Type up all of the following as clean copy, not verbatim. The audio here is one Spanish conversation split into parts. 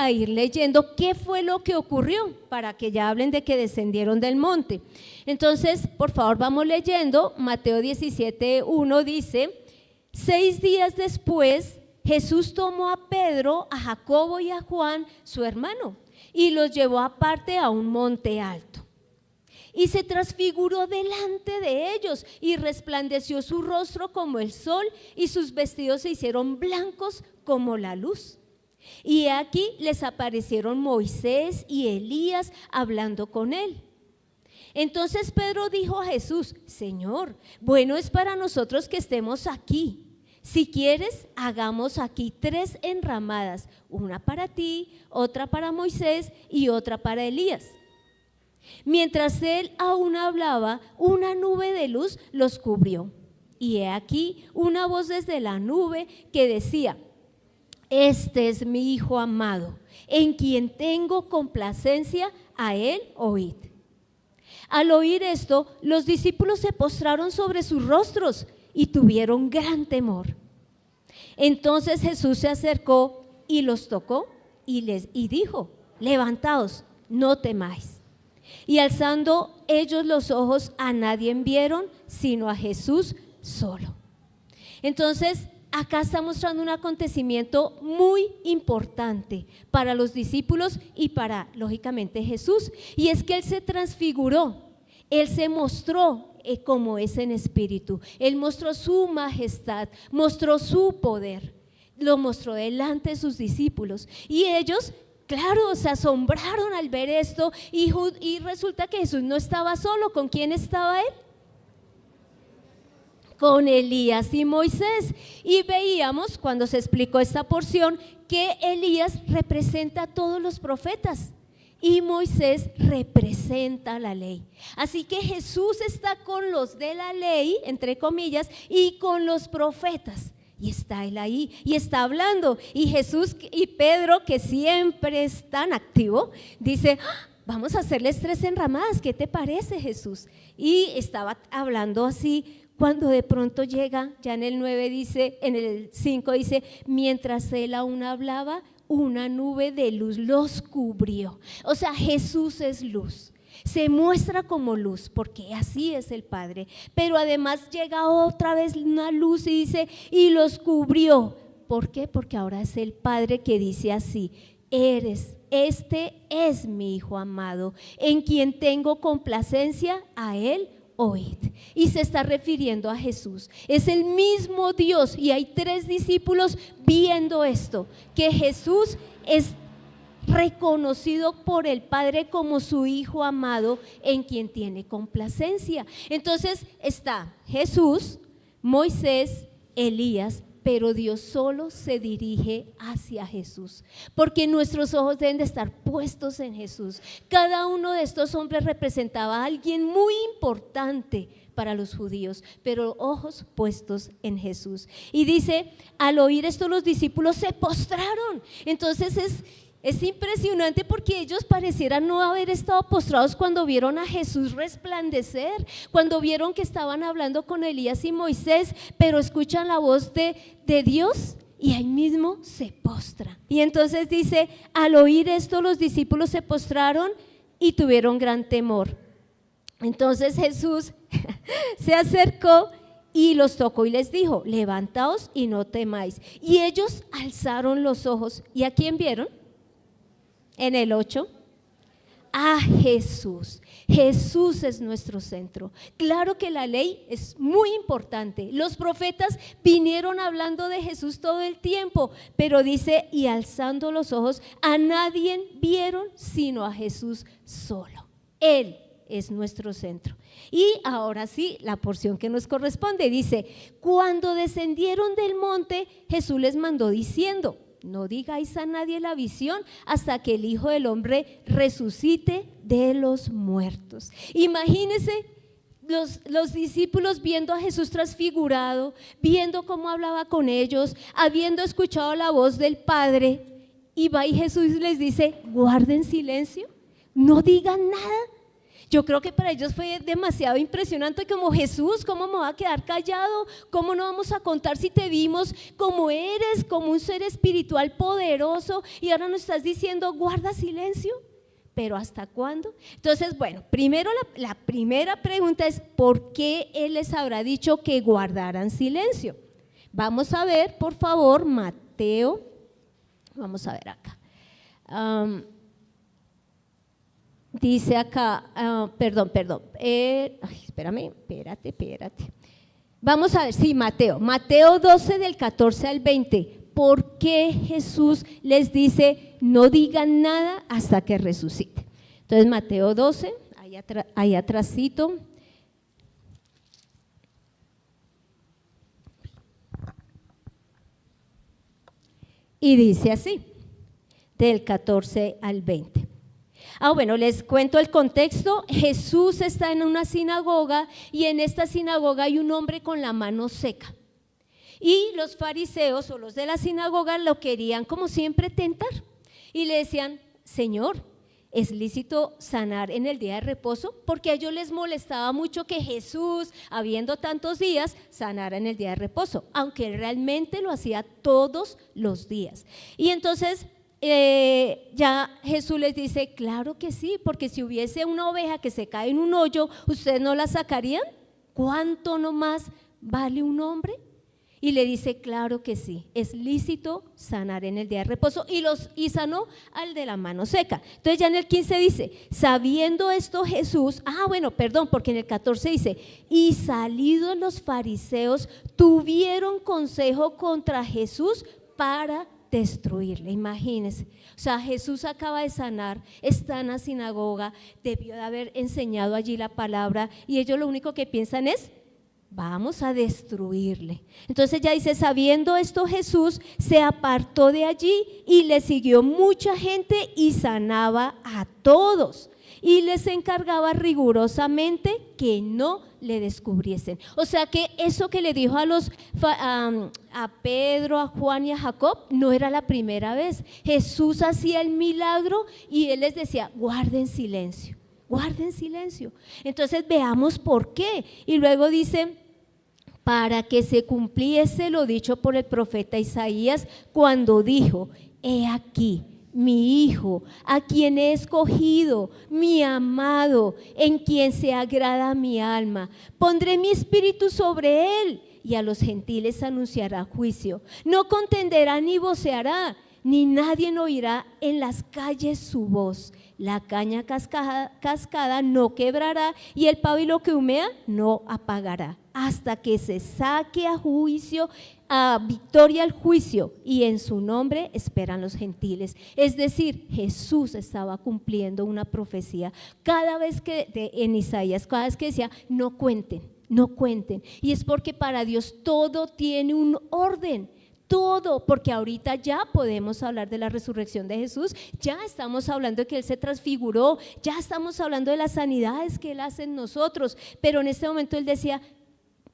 a ir leyendo qué fue lo que ocurrió, para que ya hablen de que descendieron del monte. Entonces, por favor, vamos leyendo. Mateo 17:1 dice: 6 días después, Jesús tomó a Pedro, a Jacobo y a Juan, su hermano, y los llevó aparte a un monte alto. Y se transfiguró delante de ellos, y resplandeció su rostro como el sol, y sus vestidos se hicieron blancos como la luz. Y aquí les aparecieron Moisés y Elías hablando con él. Entonces Pedro dijo a Jesús: Señor, bueno es para nosotros que estemos aquí. Si quieres, hagamos aquí 3 enramadas, una para ti, otra para Moisés y otra para Elías. Mientras él aún hablaba, una nube de luz los cubrió. Y he aquí una voz desde la nube que decía: Este es mi Hijo amado, en quien tengo complacencia, a él oíd. Al oír esto, los discípulos se postraron sobre sus rostros y tuvieron gran temor. Entonces Jesús se acercó y los tocó y dijo: Levantaos, no temáis. Y alzando ellos los ojos, a nadie vieron sino a Jesús solo. Entonces acá está mostrando un acontecimiento muy importante para los discípulos y para, lógicamente, Jesús. Y es que Él se transfiguró, Él se mostró como es en espíritu. Él mostró su majestad, mostró su poder, lo mostró delante de sus discípulos. Y ellos, claro, se asombraron al ver esto, y resulta que Jesús no estaba solo. ¿Con quién estaba Él? Con Elías y Moisés. Y veíamos cuando se explicó esta porción que Elías representa a todos los profetas y Moisés representa la ley. Así que Jesús está con los de la ley, entre comillas, y con los profetas. Y está Él ahí y está hablando. Y Jesús y Pedro, que siempre es tan activo, dice: vamos a hacerles 3 enramadas, ¿qué te parece, Jesús? Y estaba hablando así, cuando de pronto llega, ya en el 9 dice, en el 5 dice: mientras él aún hablaba, una nube de luz los cubrió. O sea, Jesús es luz, se muestra como luz, porque así es el Padre. Pero además llega otra vez una luz y dice: y los cubrió. ¿Por qué? Porque ahora es el Padre que dice así: este es mi Hijo amado, en quien tengo complacencia, a él oíd. Y se está refiriendo a Jesús. Es el mismo Dios, y hay 3 discípulos viendo esto, que Jesús es reconocido por el Padre como su Hijo amado, en quien tiene complacencia. Entonces está Jesús, Moisés, Elías, pero Dios solo se dirige hacia Jesús, porque nuestros ojos deben de estar puestos en Jesús. Cada uno de estos hombres representaba a alguien muy importante para los judíos, pero ojos puestos en Jesús. Y dice: al oír esto, los discípulos se postraron. Entonces es impresionante, porque ellos parecieran no haber estado postrados cuando vieron a Jesús resplandecer, cuando vieron que estaban hablando con Elías y Moisés, pero escuchan la voz de Dios y ahí mismo se postran. Y entonces dice: al oír esto, los discípulos se postraron y tuvieron gran temor. Entonces Jesús se acercó y los tocó y les dijo: levantaos y no temáis. Y ellos alzaron los ojos, ¿y a quién vieron? En el 8, a Jesús. Jesús es nuestro centro. Claro que la ley es muy importante. Los profetas vinieron hablando de Jesús todo el tiempo, pero dice: y alzando los ojos, a nadie vieron sino a Jesús solo. Él es nuestro centro. Y ahora sí, la porción que nos corresponde dice: cuando descendieron del monte, Jesús les mandó diciendo: no digáis a nadie la visión hasta que el Hijo del Hombre resucite de los muertos. Imagínense los discípulos viendo a Jesús transfigurado, viendo cómo hablaba con ellos, habiendo escuchado la voz del Padre, y va y Jesús les dice: guarden silencio, no digan nada. Yo creo que para ellos fue demasiado impresionante, como Jesús, ¿cómo me voy a quedar callado? ¿Cómo no vamos a contar si te vimos como eres, como un ser espiritual poderoso y ahora nos estás diciendo guarda silencio? ¿Pero hasta cuándo? Entonces, bueno, primero la primera pregunta es ¿por qué Él les habrá dicho que guardaran silencio? Vamos a ver, por favor, Mateo, vamos a ver acá. Dice acá, perdón, espérate. Vamos a ver, sí, Mateo 12 del 14 al 20. ¿Por qué Jesús les dice no digan nada hasta que resucite? Entonces Mateo 12, ahí atrásito. Y dice así, del 14 al 20. Bueno, les cuento el contexto. Jesús está en una sinagoga y en esta sinagoga hay un hombre con la mano seca. Y los fariseos o los de la sinagoga lo querían como siempre tentar y le decían, Señor, ¿es lícito sanar en el día de reposo? Porque a ellos les molestaba mucho que Jesús, habiendo tantos días, sanara en el día de reposo, aunque realmente lo hacía todos los días. Y entonces ya Jesús les dice, claro que sí, porque si hubiese una oveja que se cae en un hoyo, ¿ustedes no la sacarían? ¿Cuánto nomás vale un hombre? Y le dice, claro que sí, es lícito sanar en el día de reposo y sanó al de la mano seca. Entonces ya en el 15 dice, sabiendo esto Jesús, porque en el 14 dice, y salidos los fariseos tuvieron consejo contra Jesús para destruirle. Imagínense, o sea, Jesús acaba de sanar, está en la sinagoga, debió de haber enseñado allí la palabra y ellos lo único que piensan es, vamos a destruirle. Entonces ya dice, sabiendo esto Jesús se apartó de allí y le siguió mucha gente y sanaba a todos y les encargaba rigurosamente que no le descubriesen. O sea que eso que le dijo a Pedro, a Juan y a Jacob no era la primera vez. Jesús hacía el milagro y él les decía, guarden silencio. Guarden silencio. Entonces veamos por qué. Y luego dice, para que se cumpliese lo dicho por el profeta Isaías cuando dijo, he aquí mi hijo, a quien he escogido, mi amado, en quien se agrada mi alma. Pondré mi espíritu sobre él y a los gentiles anunciará juicio. No contenderá ni voceará, ni nadie oirá en las calles su voz. La caña cascada no quebrará y el pábilo que humea no apagará, hasta que se saque a juicio, a victoria al juicio, y en su nombre esperan los gentiles. Es decir, Jesús estaba cumpliendo una profecía cada vez que en Isaías, cada vez que decía no cuenten, y es porque para Dios todo tiene un orden. Todo, porque ahorita ya podemos hablar de la resurrección de Jesús, ya estamos hablando de que Él se transfiguró, ya estamos hablando de las sanidades que Él hace en nosotros, pero en este momento Él decía,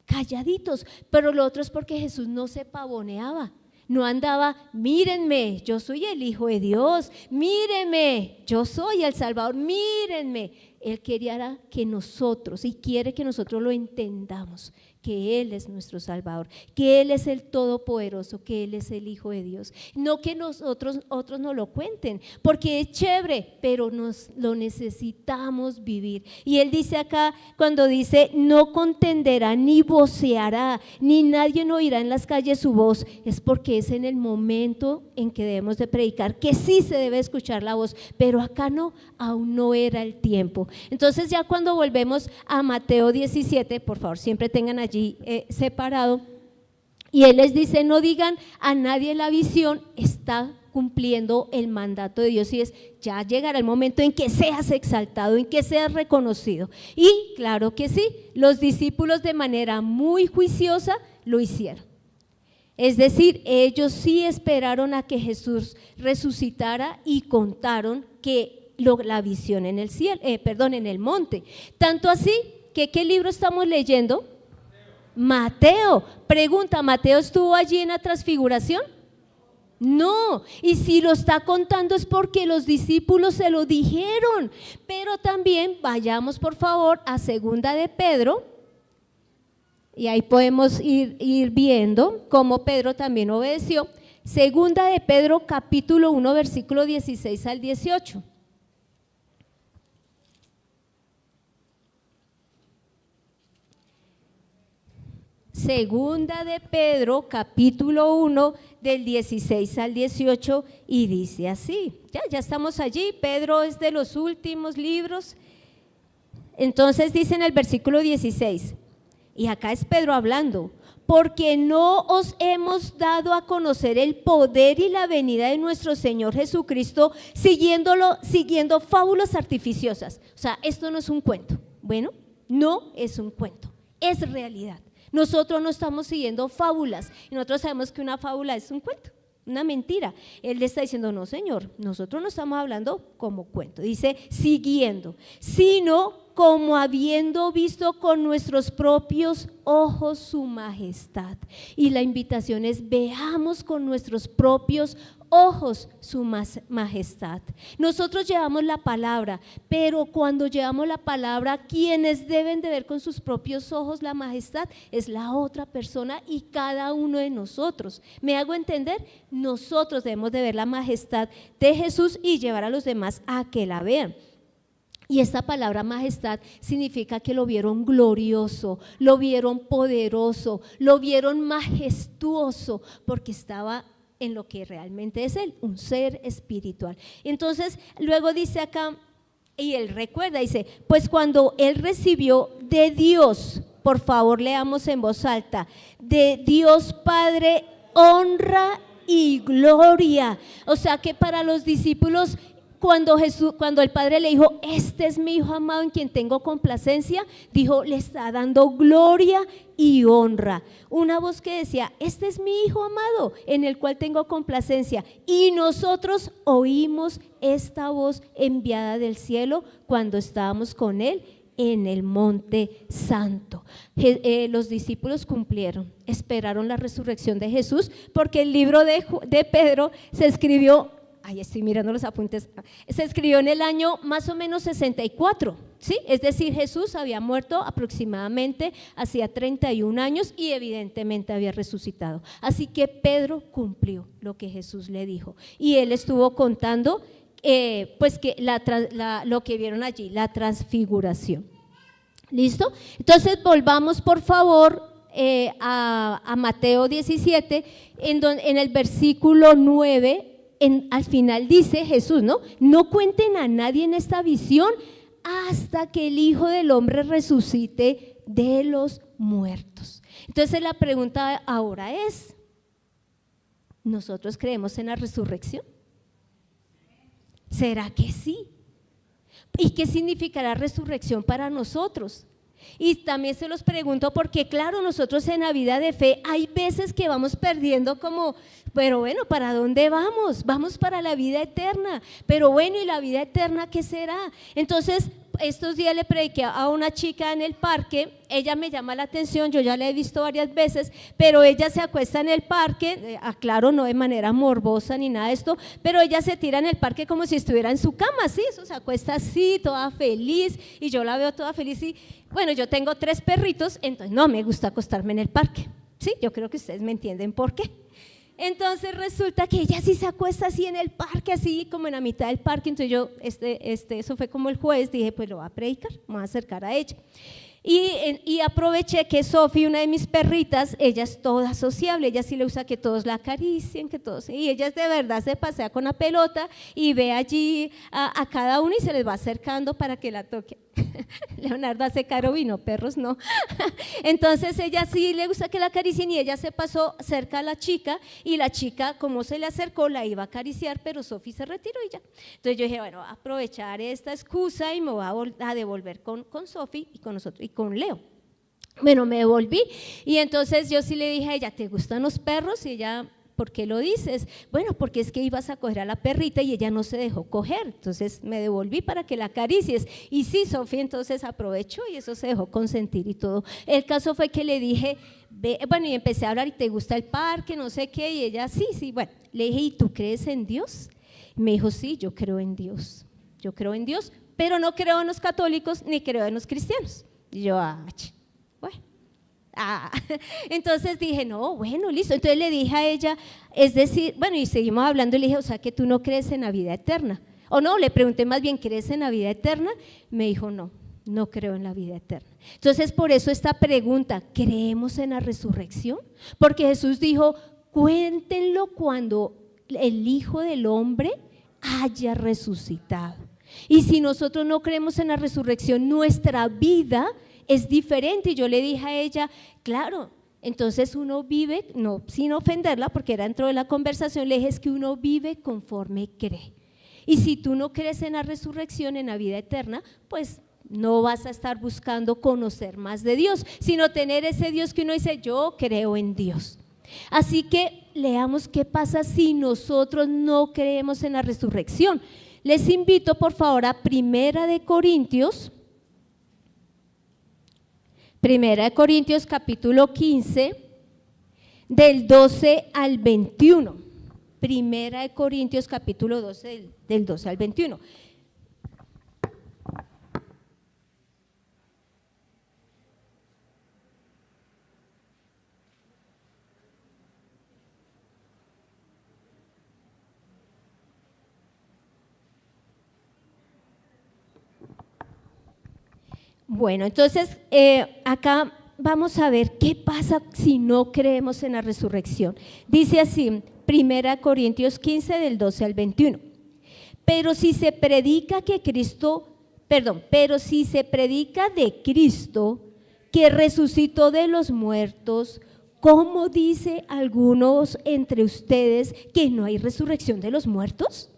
calladitos, pero lo otro es porque Jesús no se pavoneaba, no andaba, mírenme, yo soy el Hijo de Dios, mírenme, yo soy el Salvador, mírenme. Él quería que nosotros, y quiere que nosotros lo entendamos, que Él es nuestro Salvador, que Él es el Todopoderoso, que Él es el Hijo de Dios. No que otros nos lo cuenten, porque es chévere, pero nos lo necesitamos vivir. Y Él dice acá, cuando dice, no contenderá ni voceará, ni nadie oirá en las calles su voz, es porque es en el momento en que debemos de predicar, que sí se debe escuchar la voz, pero acá no, aún no era el tiempo. Entonces ya cuando volvemos a Mateo 17, por favor, siempre tengan allí separado, y Él les dice, no digan a nadie la visión, está cumpliendo el mandato de Dios y es, ya llegará el momento en que seas exaltado, en que seas reconocido. Y claro que sí, los discípulos de manera muy juiciosa lo hicieron. Es decir, ellos sí esperaron a que Jesús resucitara y contaron que la visión en el cielo, en el monte. Tanto así que ¿qué libro estamos leyendo? Mateo. Pregunta, ¿Mateo estuvo allí en la transfiguración? No, y si lo está contando es porque los discípulos se lo dijeron. Pero también vayamos por favor a Segunda de Pedro, y ahí podemos ir viendo cómo Pedro también obedeció. Segunda de Pedro capítulo 1 versículo 16 al 18. Segunda de Pedro, capítulo 1, del 16 al 18, y dice así, ya estamos allí, Pedro es de los últimos libros. Entonces dice en el versículo 16, y acá es Pedro hablando, porque no os hemos dado a conocer el poder y la venida de nuestro Señor Jesucristo siguiendo fábulas artificiosas. O sea, esto no es un cuento. Bueno, no es un cuento, es realidad. Nosotros no estamos siguiendo fábulas, y nosotros sabemos que una fábula es un cuento, una mentira. Él le está diciendo, no señor, nosotros no estamos hablando como cuento, dice siguiendo, sino como habiendo visto con nuestros propios ojos su majestad. Y la invitación es, veamos con nuestros propios ojos su majestad. Nosotros llevamos la palabra, pero cuando llevamos la palabra, quienes deben de ver con sus propios ojos la majestad es la otra persona y cada uno de nosotros. ¿Me hago entender? Nosotros debemos de ver la majestad de Jesús y llevar a los demás a que la vean. Y esta palabra majestad significa que lo vieron glorioso, lo vieron poderoso, lo vieron majestuoso, porque estaba en lo que realmente es Él, un ser espiritual. Entonces, luego dice acá, y Él recuerda, dice, pues cuando Él recibió de Dios, por favor leamos en voz alta, de Dios Padre, honra y gloria. O sea que para los discípulos, cuando el Padre le dijo, este es mi Hijo amado en quien tengo complacencia, dijo, le está dando gloria y honra. Una voz que decía, este es mi Hijo amado en el cual tengo complacencia. Y nosotros oímos esta voz enviada del cielo cuando estábamos con Él en el monte santo. Los discípulos cumplieron, esperaron la resurrección de Jesús, porque el libro de Pedro se escribió, ahí estoy mirando los apuntes, se escribió en el año más o menos 64, ¿sí? Es decir, Jesús había muerto aproximadamente hacía 31 años y evidentemente había resucitado. Así que Pedro cumplió lo que Jesús le dijo y él estuvo contando pues que lo que vieron allí, la transfiguración. ¿Listo? Entonces volvamos por favor a Mateo 17, en el versículo 9. Al final dice Jesús, no cuenten a nadie en esta visión hasta que el Hijo del Hombre resucite de los muertos. Entonces la pregunta ahora es, ¿nosotros creemos en la resurrección? ¿Será que sí? ¿Y qué significará resurrección para nosotros? Y también se los pregunto porque claro, nosotros en la vida de fe hay veces que vamos perdiendo como, pero bueno, ¿para dónde vamos? Vamos para la vida eterna, pero bueno, ¿y la vida eterna qué será? Entonces, estos días le prediqué a una chica en el parque, ella me llama la atención, yo ya la he visto varias veces, pero ella se acuesta en el parque, aclaro, no de manera morbosa ni nada de esto, pero ella se tira en el parque como si estuviera en su cama, ¿sí? Eso se acuesta así, toda feliz, y yo la veo toda feliz y bueno, yo tengo 3 perritos, entonces no me gusta acostarme en el parque, ¿sí? Yo creo que ustedes me entienden por qué. Entonces resulta que ella sí se acuesta así en el parque, así como en la mitad del parque. Entonces yo, eso fue como el jueves, dije pues lo voy a predicar, me voy a acercar a ella. Y aproveché que Sofi, una de mis perritas, ella es toda sociable, ella sí le gusta que todos la acaricien, que todos, y ella de verdad se pasea con la pelota y ve allí a cada uno y se les va acercando para que la toque. Leonardo hace caro vino, perros no. Entonces ella sí le gusta que la acaricien y ella se pasó cerca a la chica y la chica como se le acercó la iba a acariciar, pero Sofi se retiró y ya. Entonces yo dije, bueno, voy a aprovechar esta excusa y me voy a devolver con Sofi y con nosotros y con Leo. Bueno, me devolví y entonces yo sí le dije a ella, ¿te gustan los perros? Y ella ¿por qué lo dices? Bueno, porque es que ibas a coger a la perrita y ella no se dejó coger, entonces me devolví para que la acaricies. Y sí, Sofía entonces aprovechó y eso se dejó consentir y todo. El caso fue que le dije, bueno, y empecé a hablar, ¿y te gusta el parque? No sé qué, y ella, sí, bueno. Le dije, ¿y tú crees en Dios? Y me dijo, sí, yo creo en Dios, pero no creo en los católicos ni creo en los cristianos. Y yo, bueno. Entonces dije, no, bueno, listo. Entonces le dije a ella, es decir, bueno, y seguimos hablando, y le dije, o sea, que tú no crees en la vida eterna. O no, le pregunté más bien, ¿crees en la vida eterna? Me dijo, no creo en la vida eterna. Entonces, por eso esta pregunta, ¿creemos en la resurrección? Porque Jesús dijo, cuéntenlo cuando el Hijo del Hombre haya resucitado. Y si nosotros no creemos en la resurrección, nuestra vida es diferente. Y yo le dije a ella, claro, entonces uno vive, no sin ofenderla, porque era dentro de la conversación, le dije, es que uno vive conforme cree. Y si tú no crees en la resurrección, en la vida eterna, pues no vas a estar buscando conocer más de Dios, sino tener ese Dios que uno dice, yo creo en Dios. Así que leamos qué pasa si nosotros no creemos en la resurrección. Les invito por favor a Primera de Corintios capítulo 15, del 12 al 21. Primera de Corintios capítulo 12, del 12 al 21. Bueno, entonces acá vamos a ver qué pasa si no creemos en la resurrección. Dice así, 1 Corintios 15 del 12 al 21. Pero si se predica de Cristo que resucitó de los muertos, ¿cómo dice algunos entre ustedes que no hay resurrección de los muertos?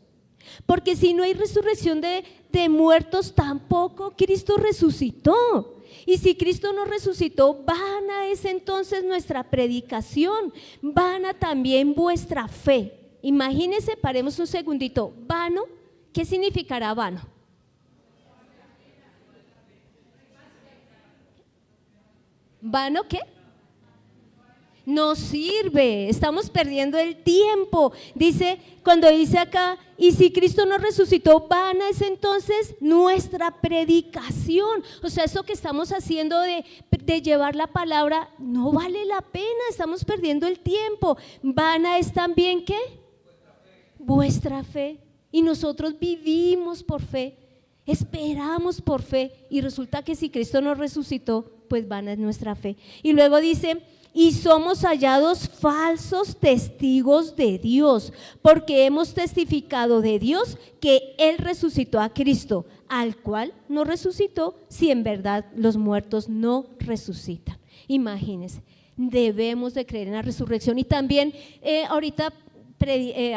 Porque si no hay resurrección de muertos, tampoco Cristo resucitó. Y si Cristo no resucitó, vana es entonces nuestra predicación, vana también vuestra fe. Imagínense, paremos un segundito, vano, ¿qué significará vano? ¿Vano qué? No sirve, estamos perdiendo el tiempo. Dice, cuando dice acá, y si Cristo no resucitó, vana es entonces nuestra predicación. O sea, eso que estamos haciendo de llevar la palabra no vale la pena, estamos perdiendo el tiempo. Vana es también ¿qué? Vuestra fe. Y nosotros vivimos por fe, esperamos por fe, y resulta que si Cristo no resucitó, pues vana es nuestra fe. Y luego dice, y somos hallados falsos testigos de Dios, porque hemos testificado de Dios que Él resucitó a Cristo, al cual no resucitó, si en verdad los muertos no resucitan. Imagínense, debemos de creer en la resurrección. Y también ahorita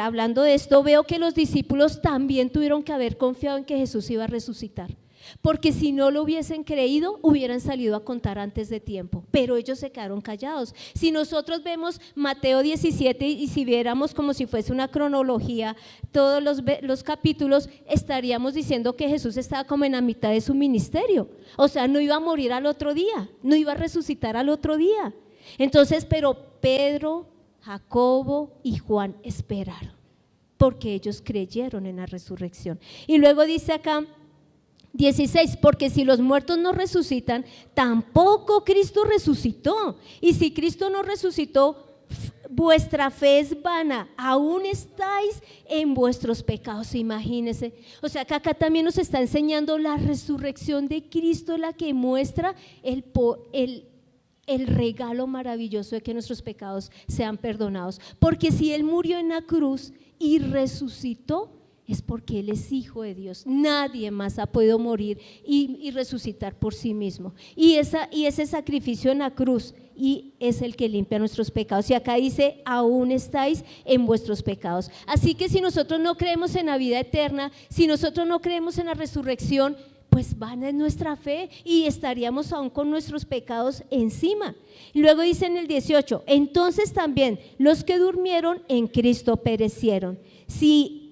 hablando de esto, veo que los discípulos también tuvieron que haber confiado en que Jesús iba a resucitar. Porque si no lo hubiesen creído, hubieran salido a contar antes de tiempo, pero ellos se quedaron callados. Si nosotros vemos Mateo 17 y si viéramos como si fuese una cronología todos los capítulos, estaríamos diciendo que Jesús estaba como en la mitad de su ministerio. O sea, no iba a morir al otro día, no iba a resucitar al otro día. Entonces, pero Pedro, Jacobo y Juan esperaron, porque ellos creyeron en la resurrección. Y luego dice acá 16, porque si los muertos no resucitan, tampoco Cristo resucitó. Y si Cristo no resucitó, vuestra fe es vana, aún estáis en vuestros pecados. Imagínense, o sea que acá también nos está enseñando la resurrección de Cristo, la que muestra el regalo maravilloso de que nuestros pecados sean perdonados. Porque si Él murió en la cruz y resucitó, es porque Él es Hijo de Dios. Nadie más ha podido morir y resucitar por sí mismo. Y ese sacrificio en la cruz y es el que limpia nuestros pecados. Y acá dice, aún estáis en vuestros pecados. Así que si nosotros no creemos en la vida eterna, si nosotros no creemos en la resurrección, pues vana es nuestra fe y estaríamos aún con nuestros pecados encima. Luego dice en el 18, entonces también los que durmieron en Cristo perecieron. Si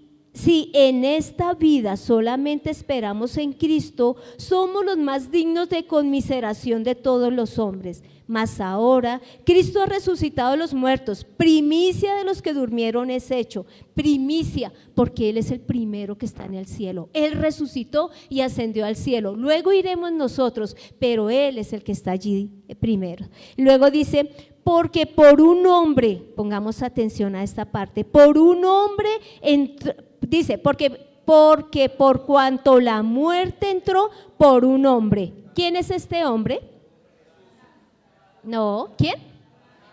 en esta vida solamente esperamos en Cristo, somos los más dignos de conmiseración de todos los hombres. Mas ahora Cristo ha resucitado a los muertos, primicia de los que durmieron es hecho, primicia, porque Él es el primero que está en el cielo. Él resucitó y ascendió al cielo, luego iremos nosotros, pero Él es el que está allí primero. Luego dice, porque por un hombre, pongamos atención a esta parte, por un hombre, dice, porque por cuanto la muerte entró por un hombre. ¿Quién es este hombre? No, ¿quién?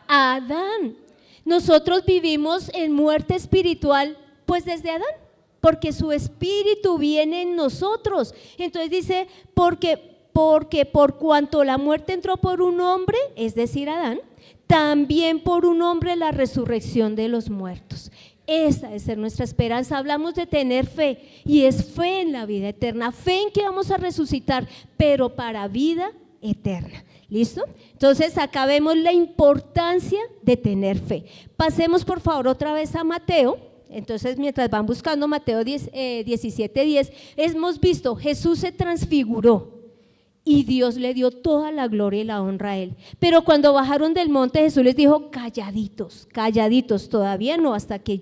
Adán. Nosotros vivimos en muerte espiritual, pues desde Adán, porque su espíritu viene en nosotros. Entonces dice, porque por cuanto la muerte entró por un hombre, es decir, Adán, también por un hombre la resurrección de los muertos. Esa es ser nuestra esperanza. Hablamos de tener fe y es fe en la vida eterna, fe en que vamos a resucitar, pero para vida eterna. ¿Listo? Entonces acá vemos la importancia de tener fe. Pasemos por favor otra vez a Mateo. Entonces mientras van buscando Mateo 17:10, hemos visto Jesús se transfiguró y Dios le dio toda la gloria y la honra a Él. Pero cuando bajaron del monte, Jesús les dijo, calladitos, calladitos, todavía no, hasta que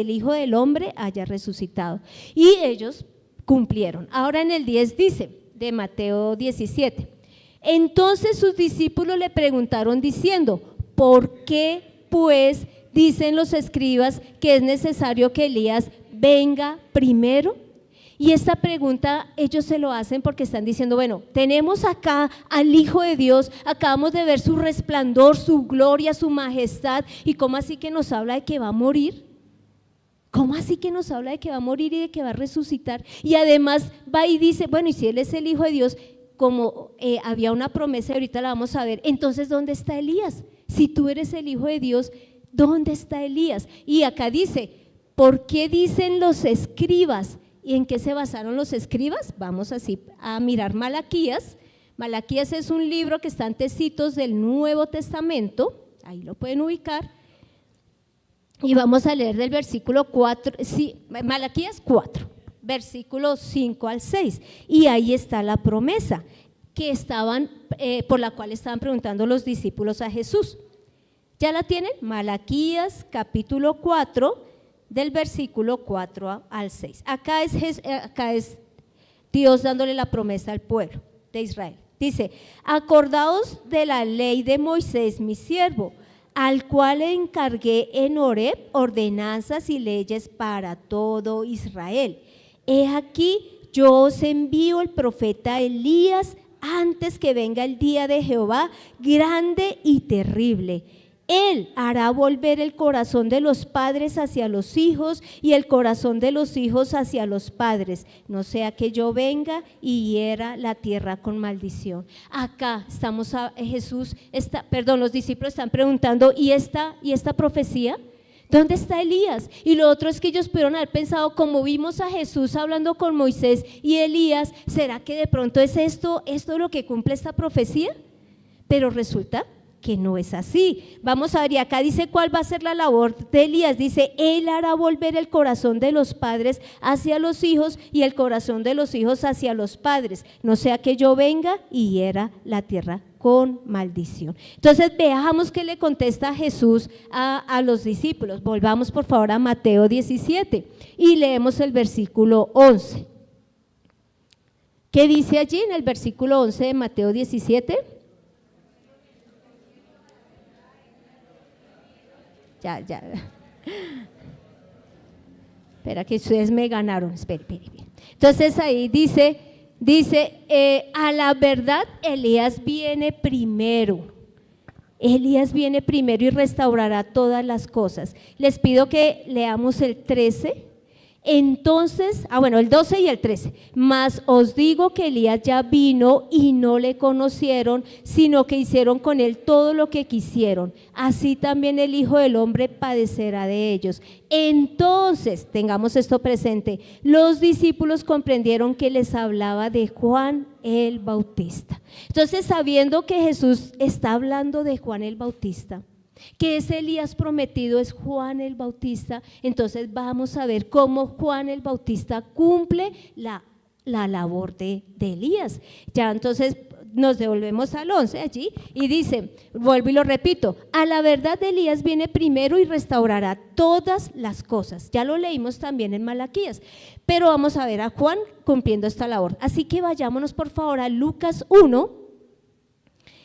el Hijo del Hombre haya resucitado. Y ellos cumplieron. Ahora en el 10 dice, de Mateo 17, entonces sus discípulos le preguntaron diciendo, ¿por qué pues dicen los escribas que es necesario que Elías venga primero? Y esta pregunta ellos se lo hacen porque están diciendo, bueno, tenemos acá al Hijo de Dios, acabamos de ver su resplandor, su gloria, su majestad, y ¿cómo así que nos habla de que va a morir? ¿Cómo así que nos habla de que va a morir y de que va a resucitar? Y además va y dice, bueno, y si Él es el Hijo de Dios, como había una promesa, ahorita la vamos a ver, entonces ¿dónde está Elías? Si tú eres el Hijo de Dios, ¿dónde está Elías? Y acá dice, ¿por qué dicen los escribas? ¿Y en qué se basaron los escribas? Vamos así a mirar Malaquías. Malaquías es un libro que está antecitos del Nuevo Testamento, ahí lo pueden ubicar, y vamos a leer del versículo 4, sí, Malaquías 4, versículos 5 al 6, y ahí está la promesa que por la cual estaban preguntando los discípulos a Jesús. ¿Ya la tienen? Malaquías capítulo 4, del versículo 4 al 6. Acá es Dios dándole la promesa al pueblo de Israel. Dice, acordaos de la ley de Moisés, mi siervo, al cual le encargué en Horeb ordenanzas y leyes para todo Israel. He aquí, yo os envío el profeta Elías antes que venga el día de Jehová, grande y terrible. Él hará volver el corazón de los padres hacia los hijos y el corazón de los hijos hacia los padres, no sea que yo venga y hiera la tierra con maldición. Acá estamos los discípulos están preguntando, ¿y esta profecía? ¿Dónde está Elías? Y lo otro es que ellos pudieron haber pensado, como vimos a Jesús hablando con Moisés y Elías, ¿será que de pronto es esto lo que cumple esta profecía? Pero resulta que no es así. Vamos a ver, y acá dice cuál va a ser la labor de Elías. Dice, él hará volver el corazón de los padres hacia los hijos y el corazón de los hijos hacia los padres, no sea que yo venga y hiera la tierra con maldición. Entonces veamos qué le contesta Jesús a los discípulos. Volvamos por favor a Mateo 17 y leemos el versículo 11. ¿Qué dice allí en el versículo 11 de Mateo 17? Ya. Espera que ustedes me ganaron. Espera. Entonces ahí dice, a la verdad Elías viene primero. Elías viene primero y restaurará todas las cosas. Les pido que leamos el 13 Entonces, el 12 y el 13, mas os digo que Elías ya vino y no le conocieron, sino que hicieron con él todo lo que quisieron. Así también el Hijo del Hombre padecerá de ellos. Entonces, tengamos esto presente, los discípulos comprendieron que les hablaba de Juan el Bautista. Entonces, sabiendo que Jesús está hablando de Juan el Bautista, que ese Elías prometido es Juan el Bautista, entonces vamos a ver cómo Juan el Bautista cumple la labor de Elías. Ya entonces nos devolvemos al 11 allí y dice, vuelvo y lo repito, a la verdad Elías viene primero y restaurará todas las cosas. Ya lo leímos también en Malaquías, pero vamos a ver a Juan cumpliendo esta labor. Así que vayámonos por favor a Lucas 1.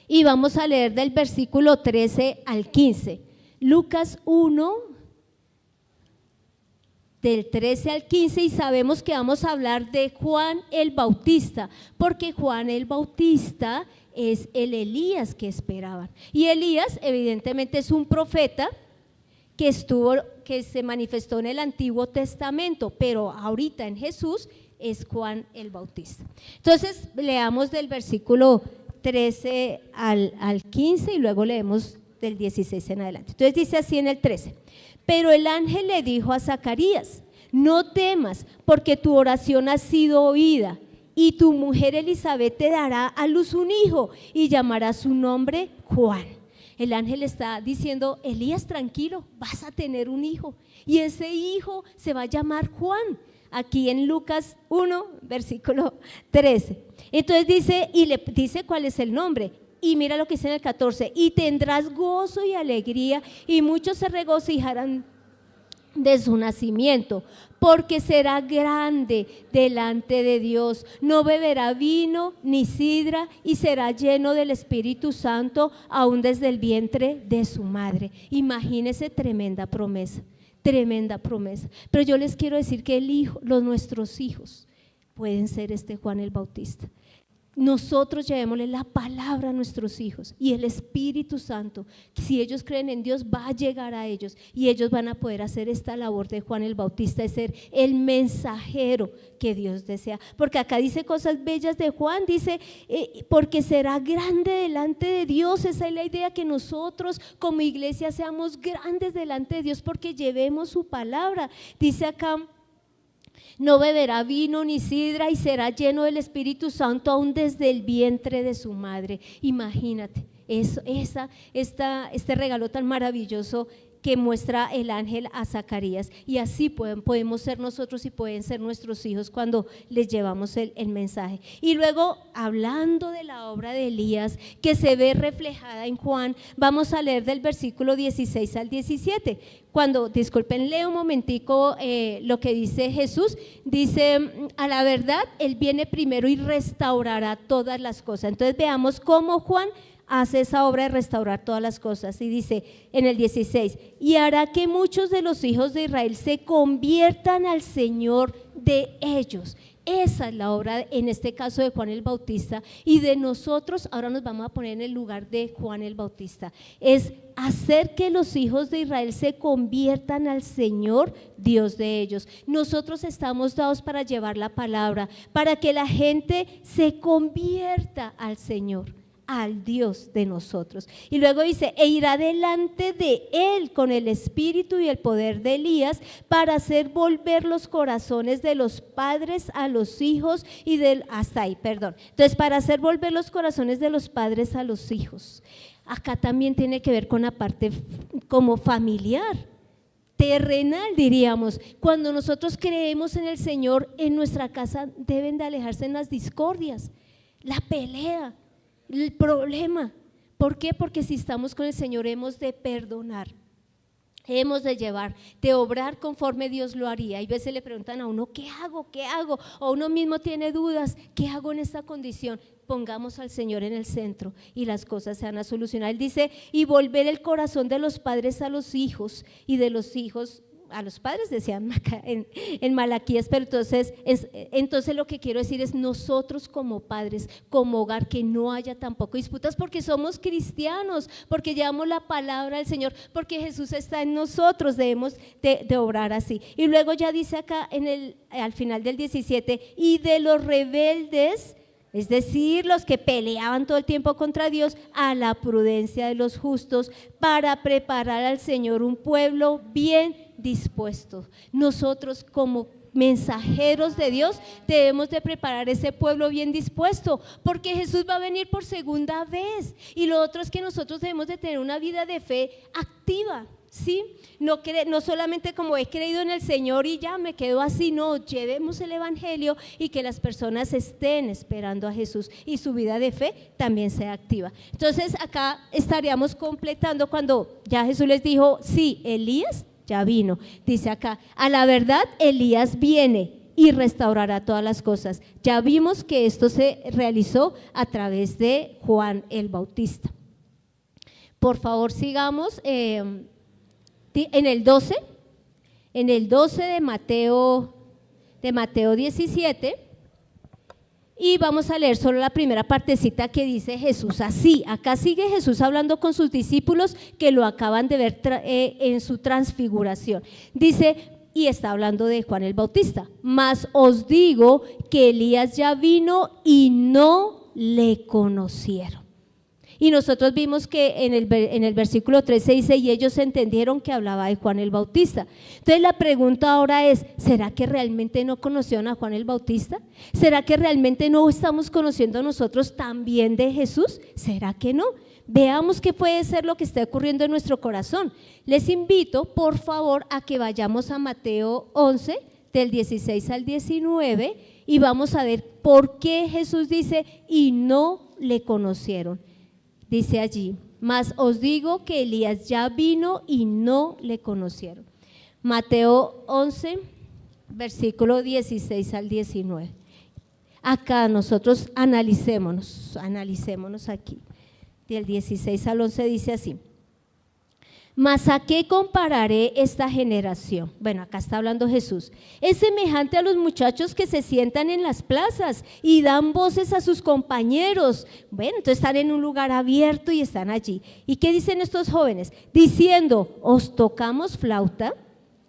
Y vamos a leer del versículo 13 al 15. Lucas 1, del 13 al 15, y sabemos que vamos a hablar de Juan el Bautista, porque Juan el Bautista es el Elías que esperaban. Y Elías evidentemente es un profeta que se manifestó en el Antiguo Testamento, pero ahorita en Jesús es Juan el Bautista. Entonces leamos del versículo 13 al 15 y luego leemos del 16 en adelante. Entonces dice así en el 13, pero el ángel le dijo a Zacarías, no temas porque tu oración ha sido oída y tu mujer Elizabeth te dará a luz un hijo y llamará su nombre Juan. El ángel está diciendo, Elías, tranquilo, vas a tener un hijo y ese hijo se va a llamar Juan. Aquí en Lucas 1, versículo 13. Entonces dice, y le dice cuál es el nombre. Y mira lo que dice en el 14, y tendrás gozo y alegría, y muchos se regocijarán de su nacimiento, porque será grande delante de Dios. No beberá vino ni sidra, y será lleno del Espíritu Santo, aún desde el vientre de su madre. Imagínese tremenda promesa. Tremenda promesa, pero yo les quiero decir que nuestros hijos pueden ser este Juan el Bautista. Nosotros llevémosle la palabra a nuestros hijos y el Espíritu Santo, si ellos creen en Dios, va a llegar a ellos y ellos van a poder hacer esta labor de Juan el Bautista, de ser el mensajero que Dios desea. Porque acá dice cosas bellas de Juan, dice, porque será grande delante de Dios. Esa es la idea, que nosotros como iglesia seamos grandes delante de Dios porque llevemos su palabra. Dice acá, no beberá vino ni sidra y será lleno del Espíritu Santo aún desde el vientre de su madre. Imagínate, este regalo tan maravilloso que muestra el ángel a Zacarías, y así podemos ser nosotros y pueden ser nuestros hijos cuando les llevamos el mensaje. Y luego, hablando de la obra de Elías que se ve reflejada en Juan, vamos a leer del versículo 16 al 17. Disculpen, leo un momentico lo que dice Jesús. Dice, a la verdad, Él viene primero y restaurará todas las cosas. Entonces veamos cómo Juan hace esa obra de restaurar todas las cosas, y dice en el 16, y hará que muchos de los hijos de Israel se conviertan al Señor de ellos. Esa es la obra en este caso de Juan el Bautista, y de nosotros ahora nos vamos a poner en el lugar de Juan el Bautista, es hacer que los hijos de Israel se conviertan al Señor Dios de ellos. Nosotros estamos dados para llevar la palabra, para que la gente se convierta al Señor, al Dios de nosotros. Y luego dice, e irá delante de él con el espíritu y el poder de Elías para hacer volver los corazones de los padres a los hijos entonces para hacer volver los corazones de los padres a los hijos. Acá también tiene que ver con la parte como familiar, terrenal, diríamos. Cuando nosotros creemos en el Señor, en nuestra casa deben de alejarse las discordias, la pelea, el problema. ¿Por qué? Porque si estamos con el Señor hemos de perdonar, hemos de llevar, de obrar conforme Dios lo haría. Hay veces le preguntan a uno, ¿qué hago? ¿Qué hago? O uno mismo tiene dudas, ¿qué hago en esta condición? Pongamos al Señor en el centro y las cosas se van a solucionar. Él dice, y volver el corazón de los padres a los hijos y de los hijos a los padres decían acá en Malaquías, pero entonces lo que quiero decir es nosotros como padres, como hogar, que no haya tampoco disputas porque somos cristianos, porque llevamos la palabra del Señor, porque Jesús está en nosotros, debemos de obrar así. Y luego ya dice acá al final del 17, y de los rebeldes, es decir, los que peleaban todo el tiempo contra Dios, a la prudencia de los justos, para preparar al Señor un pueblo bien dispuesto. Nosotros como mensajeros de Dios debemos de preparar ese pueblo bien dispuesto, porque Jesús va a venir por segunda vez. Y lo otro es que nosotros debemos de tener una vida de fe activa, ¿sí? No solamente como he creído en el Señor y ya me quedo así, no, llevemos el evangelio y que las personas estén esperando a Jesús y su vida de fe también sea activa. Entonces acá estaríamos completando cuando ya Jesús les dijo, sí, Elías ya vino, dice acá, a la verdad Elías viene y restaurará todas las cosas. Ya vimos que esto se realizó a través de Juan el Bautista. Por favor sigamos en el 12 de Mateo 17, y vamos a leer solo la primera partecita que dice Jesús así. Acá sigue Jesús hablando con sus discípulos que lo acaban de ver en su transfiguración. Dice, y está hablando de Juan el Bautista, mas os digo que Elías ya vino y no le conocieron. Y nosotros vimos que en el versículo 13 dice, y ellos entendieron que hablaba de Juan el Bautista. Entonces la pregunta ahora es, ¿será que realmente no conocieron a Juan el Bautista? ¿Será que realmente no estamos conociendo nosotros también de Jesús? ¿Será que no? Veamos qué puede ser lo que está ocurriendo en nuestro corazón. Les invito, por favor, a que vayamos a Mateo 11, del 16 al 19, y vamos a ver por qué Jesús dice, y no le conocieron. Dice allí, mas os digo que Elías ya vino y no le conocieron. Mateo 11, versículo 16 al 19. Acá nosotros analicémonos aquí. Del 16 al 11 dice así, mas ¿a qué compararé esta generación? Bueno, acá está hablando Jesús. Es semejante a los muchachos que se sientan en las plazas y dan voces a sus compañeros. Bueno, entonces están en un lugar abierto y están allí. ¿Y qué dicen estos jóvenes? Diciendo, os tocamos flauta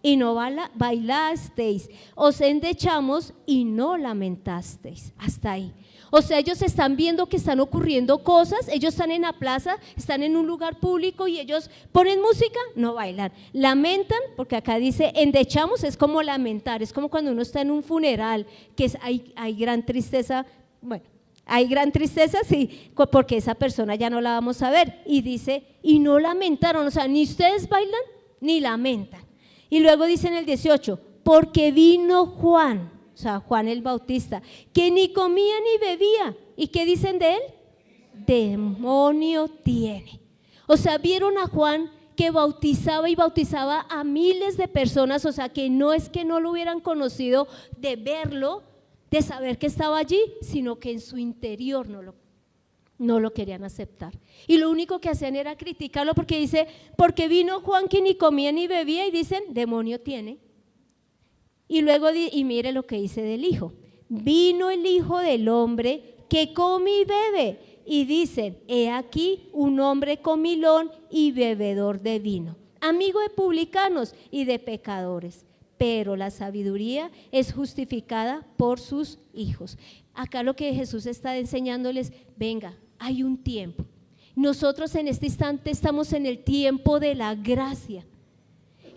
y no bailasteis, os endechamos y no lamentasteis. Hasta ahí. O sea, ellos están viendo que están ocurriendo cosas, ellos están en la plaza, están en un lugar público y ellos ponen música, no bailan, lamentan, porque acá dice endechamos, es como lamentar, es como cuando uno está en un funeral, que hay gran tristeza, bueno, hay gran tristeza, sí, porque esa persona ya no la vamos a ver, y dice, y no lamentaron, o sea, ni ustedes bailan ni lamentan. Y luego dice en el 18, porque vino Juan, o sea, Juan el Bautista, que ni comía ni bebía. ¿Y qué dicen de él? Demonio tiene. O sea, vieron a Juan que bautizaba y bautizaba a miles de personas, o sea, que no es que no lo hubieran conocido de verlo, de saber que estaba allí, sino que en su interior no lo querían aceptar. Y lo único que hacían era criticarlo porque dice, porque vino Juan que ni comía ni bebía y dicen, demonio tiene. Y luego, y mire lo que dice del Hijo, vino el Hijo del Hombre que come y bebe, y dicen, he aquí un hombre comilón y bebedor de vino, amigo de publicanos y de pecadores, pero la sabiduría es justificada por sus hijos. Acá lo que Jesús está enseñándoles, venga, hay un tiempo, nosotros en este instante estamos en el tiempo de la gracia.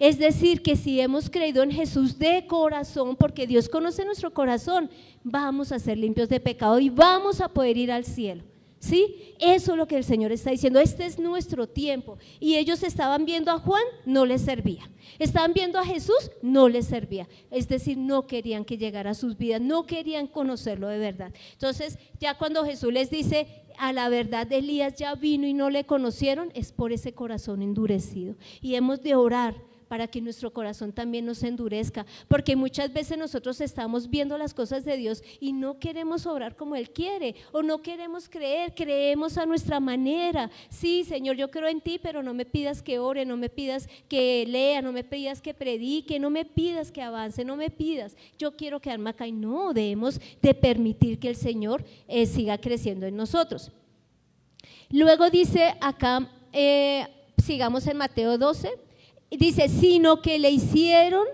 Es decir, que si hemos creído en Jesús de corazón, porque Dios conoce nuestro corazón, vamos a ser limpios de pecado y vamos a poder ir al cielo, ¿sí? Eso es lo que el Señor está diciendo, este es nuestro tiempo. Y ellos estaban viendo a Juan, no les servía. Estaban viendo a Jesús, no les servía. Es decir, no querían que llegara a sus vidas, no querían conocerlo de verdad. Entonces, ya cuando Jesús les dice, a la verdad Elías ya vino y no le conocieron, es por ese corazón endurecido. Y hemos de orar para que nuestro corazón también nos endurezca, porque muchas veces nosotros estamos viendo las cosas de Dios y no queremos obrar como Él quiere, o no queremos creer, creemos a nuestra manera. Sí, Señor, yo creo en ti, pero no me pidas que ore, no me pidas que lea, no me pidas que predique, no me pidas que avance, no me pidas, yo quiero quedarme acá. Y no, debemos de permitir que el Señor siga creciendo en nosotros. Luego dice acá, sigamos en Mateo 12, dice, sino que le hicieron,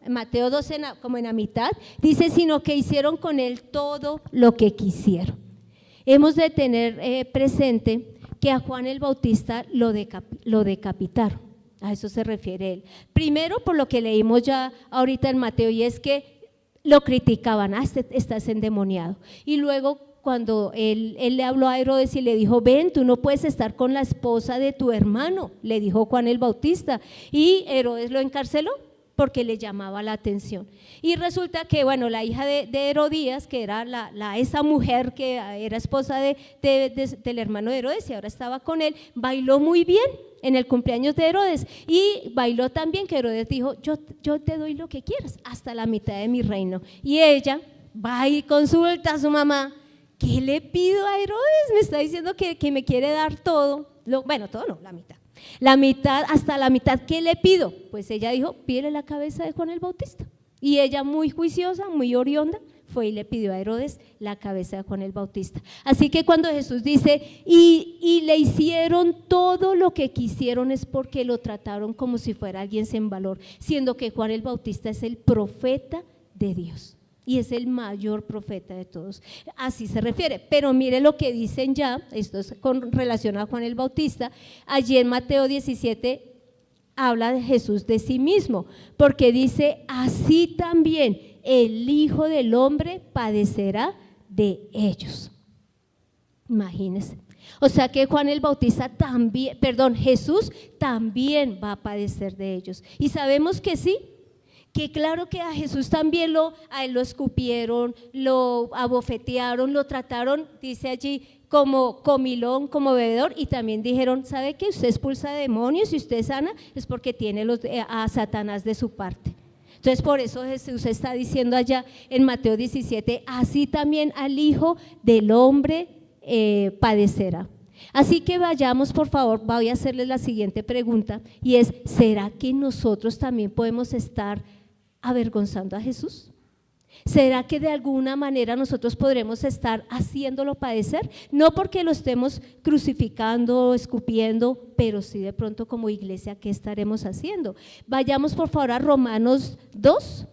Mateo 12 como en la mitad, dice, sino que hicieron con él todo lo que quisieron. Hemos de tener presente que a Juan el Bautista lo decapitaron, a eso se refiere él. Primero, por lo que leímos ya ahorita en Mateo, y es que lo criticaban, estás endemoniado. Y luego cuando él le habló a Herodes y le dijo, ven, tú no puedes estar con la esposa de tu hermano, le dijo Juan el Bautista, y Herodes lo encarceló porque le llamaba la atención. Y resulta que, bueno, la hija de Herodías, que era esa mujer que era esposa del hermano de Herodes y ahora estaba con él, bailó muy bien en el cumpleaños de Herodes, y bailó tan bien que Herodes dijo, yo te doy lo que quieras, hasta la mitad de mi reino. Y ella va y consulta a su mamá, ¿qué le pido a Herodes? Me está diciendo que me quiere dar todo, bueno, todo no, la mitad, hasta la mitad, ¿qué le pido? Pues ella dijo, pídele la cabeza de Juan el Bautista. Y ella, muy juiciosa, muy orionda, fue y le pidió a Herodes la cabeza de Juan el Bautista. Así que cuando Jesús dice, y le hicieron todo lo que quisieron, es porque lo trataron como si fuera alguien sin valor, siendo que Juan el Bautista es el profeta de Dios. Y es el mayor profeta de todos, así se refiere. Pero mire lo que dicen ya, esto es con relación a Juan el Bautista, allí en Mateo 17 habla de Jesús de sí mismo, porque dice, así también el Hijo del Hombre padecerá de ellos. Imagínense. O sea que Juan el Bautista también, Jesús también va a padecer de ellos. Y sabemos que sí, que claro que a Jesús también a él lo escupieron, lo abofetearon, lo trataron, dice allí, como comilón, como bebedor, y también dijeron, ¿sabe que usted expulsa demonios y usted sana? Es porque tiene a Satanás de su parte. Entonces por eso Jesús está diciendo allá en Mateo 17, así también al Hijo del Hombre padecerá. Así que vayamos, por favor, voy a hacerles la siguiente pregunta, y es, ¿será que nosotros también podemos estar avergonzando a Jesús? ¿Será que de alguna manera nosotros podremos estar haciéndolo padecer? No porque lo estemos crucificando, escupiendo, pero sí de pronto como iglesia, ¿qué estaremos haciendo? Vayamos por favor a Romanos 2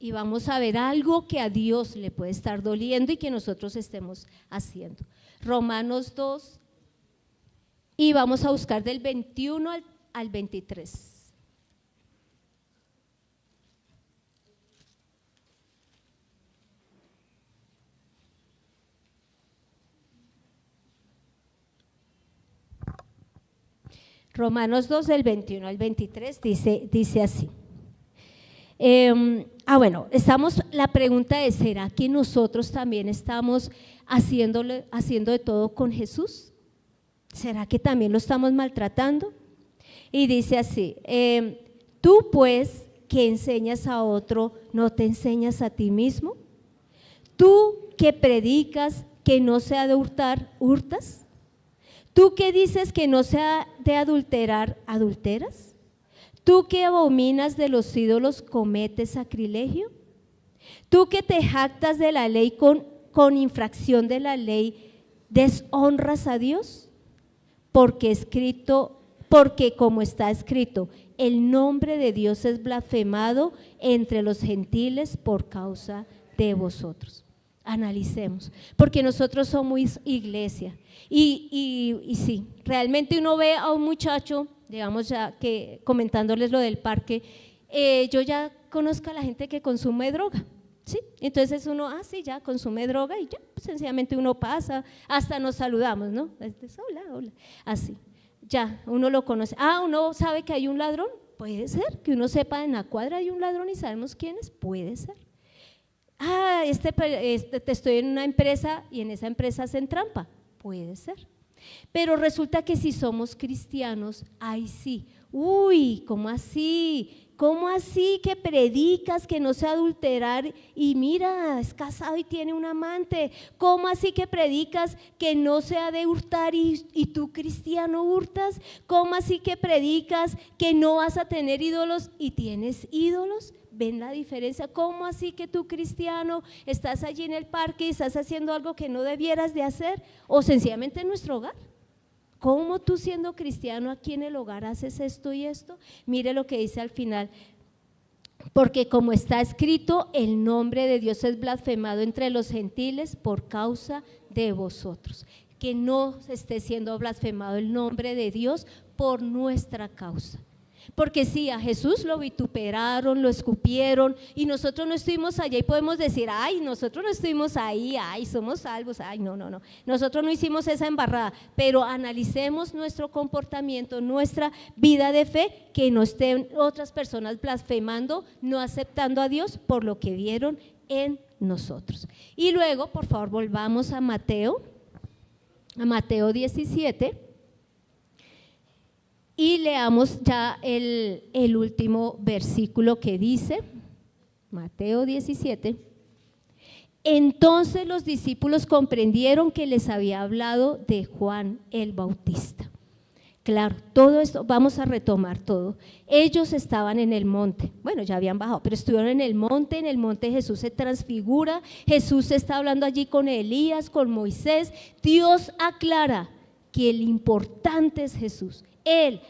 y vamos a ver algo que a Dios le puede estar doliendo y que nosotros estemos haciendo. Romanos 2 y vamos a buscar del 21 al 23. Romanos 2 del 21 al 23 dice así. Bueno, la pregunta es, ¿será que nosotros también estamos haciendo de todo con Jesús? ¿Será que también lo estamos maltratando? Y dice así, tú pues que enseñas a otro, ¿no te enseñas a ti mismo? Tú que predicas que no se ha de hurtar, ¿hurtas? ¿Tú que dices que no se ha de adulterar, adulteras? ¿Tú que abominas de los ídolos, cometes sacrilegio? ¿Tú que te jactas de la ley con infracción de la ley, deshonras a Dios? Porque como está escrito, el nombre de Dios es blasfemado entre los gentiles por causa de vosotros. Analicemos, porque nosotros somos iglesia y sí, realmente uno ve a un muchacho, digamos ya que comentándoles lo del parque, yo ya conozco a la gente que consume droga, ¿sí? Entonces uno, sí, ya consume droga y ya, pues, sencillamente uno pasa, hasta nos saludamos, ¿no? Hola, hola, así, ya, uno lo conoce. Uno sabe que hay un ladrón, puede ser, que uno sepa en la cuadra hay un ladrón y sabemos quién es, puede ser. Estoy en una empresa y en esa empresa hacen trampa, puede ser. Pero resulta que si somos cristianos, ay sí, uy, ¿cómo así? ¿Cómo así que predicas que no se adulterar y mira, es casado y tiene un amante? ¿Cómo así que predicas que no se ha de hurtar y tú cristiano hurtas? ¿Cómo así que predicas que no vas a tener ídolos y tienes ídolos? ¿Ven la diferencia? ¿Cómo así que tú cristiano estás allí en el parque y estás haciendo algo que no debieras de hacer? O sencillamente en nuestro hogar. ¿Cómo tú siendo cristiano aquí en el hogar haces esto y esto? Mire lo que dice al final, porque como está escrito, el nombre de Dios es blasfemado entre los gentiles por causa de vosotros. Que no esté siendo blasfemado el nombre de Dios por nuestra causa. Porque sí, a Jesús lo vituperaron, lo escupieron y nosotros no estuvimos allá y podemos decir, ay, nosotros no estuvimos ahí, ay, somos salvos, ay, no, nosotros no hicimos esa embarrada, pero analicemos nuestro comportamiento, nuestra vida de fe, que no estén otras personas blasfemando, no aceptando a Dios por lo que vieron en nosotros. Y luego, por favor, volvamos a Mateo 17. Y leamos ya el último versículo que dice, Mateo 17, entonces los discípulos comprendieron que les había hablado de Juan el Bautista. Claro, todo esto, vamos a retomar todo. Ellos estaban en el monte, bueno, ya habían bajado, pero estuvieron en el monte Jesús se transfigura, Jesús está hablando allí con Elías, con Moisés, Dios aclara que el importante es Jesús.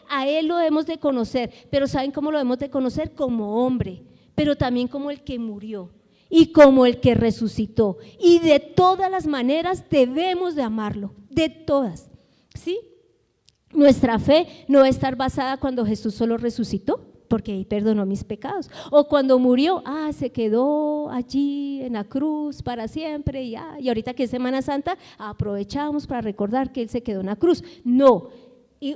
A Él lo debemos de conocer, pero ¿saben cómo lo debemos de conocer? Como hombre, pero también como el que murió y como el que resucitó, y de todas las maneras debemos de amarlo, de todas, ¿sí? Nuestra fe no va a estar basada cuando Jesús solo resucitó, porque ahí perdonó mis pecados, o cuando murió, se quedó allí en la cruz para siempre, y ahorita que es Semana Santa, aprovechamos para recordar que Él se quedó en la cruz. No.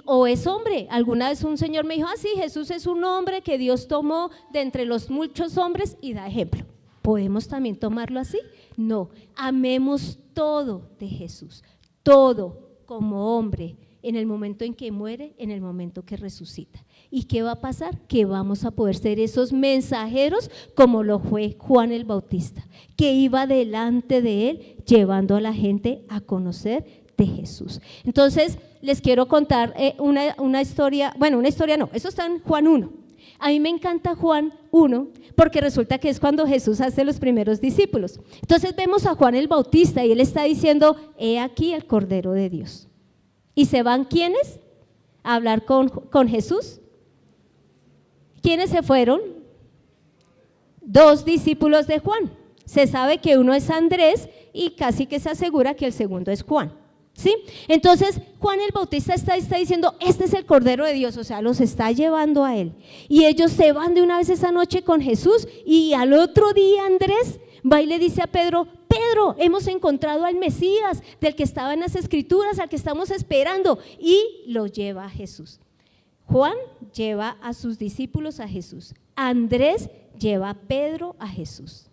O es hombre. Alguna vez un señor me dijo, sí, Jesús es un hombre que Dios tomó de entre los muchos hombres y da ejemplo. ¿Podemos también tomarlo así? No, amemos todo de Jesús, todo como hombre, en el momento en que muere, en el momento que resucita. ¿Y qué va a pasar? Que vamos a poder ser esos mensajeros como lo fue Juan el Bautista, que iba delante de él llevando a la gente a conocer de Jesús. Entonces, les quiero contar una historia, bueno, una historia no, eso está en Juan 1. A mí me encanta Juan 1 porque resulta que es cuando Jesús hace los primeros discípulos. Entonces vemos a Juan el Bautista y él está diciendo, he aquí el Cordero de Dios. ¿Y se van quiénes? A hablar con Jesús. ¿Quiénes se fueron? 2 discípulos de Juan. Se sabe que uno es Andrés y casi que se asegura que el segundo es Juan. ¿Sí? Entonces Juan el Bautista está diciendo, este es el Cordero de Dios, o sea, los está llevando a él. Y ellos se van de una vez esa noche con Jesús y al otro día Andrés va y le dice a Pedro, Pedro, hemos encontrado al Mesías, del que estaba en las Escrituras, al que estamos esperando, y lo lleva a Jesús. Juan lleva a sus discípulos a Jesús, Andrés lleva a Pedro a Jesús.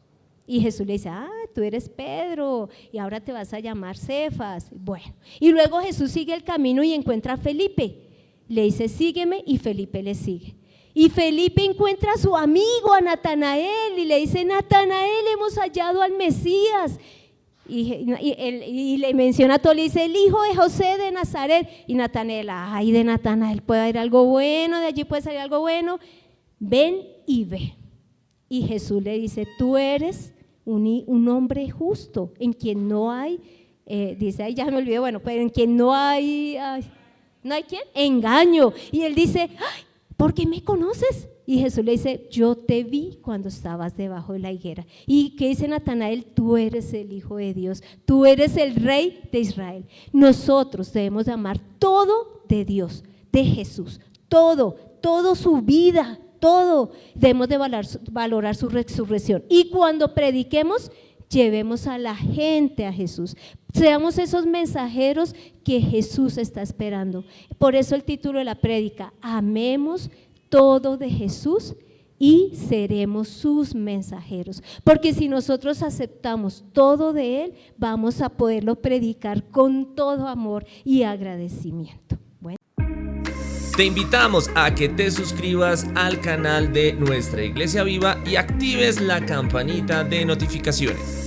Y Jesús le dice, tú eres Pedro y ahora te vas a llamar Cefas. Bueno, y luego Jesús sigue el camino y encuentra a Felipe. Le dice, sígueme, y Felipe le sigue. Y Felipe encuentra a su amigo, a Natanael, y le dice, Natanael, hemos hallado al Mesías. Y le menciona todo, le dice, el hijo de José de Nazaret. Y Natanael, de Natanael puede haber algo bueno, de allí puede salir algo bueno. Ven y ve. Y Jesús le dice, tú eres un hombre justo, en quien no hay, dice, ahí ya me olvidé, bueno, pero en quien no hay, ¿no hay quién? Engaño. Y él dice, ¿por qué me conoces? Y Jesús le dice, yo te vi cuando estabas debajo de la higuera. ¿Y qué dice Natanael? Tú eres el Hijo de Dios, tú eres el Rey de Israel. Nosotros debemos de amar todo de Dios, de Jesús, todo su vida, todo, debemos de valorar su resurrección. Y cuando prediquemos, llevemos a la gente a Jesús. Seamos esos mensajeros que Jesús está esperando. Por eso el título de la prédica, amemos todo de Jesús y seremos sus mensajeros. Porque si nosotros aceptamos todo de Él, vamos a poderlo predicar con todo amor y agradecimiento. Bueno. Te invitamos a que te suscribas al canal de Nuestra Iglesia Viva y actives la campanita de notificaciones.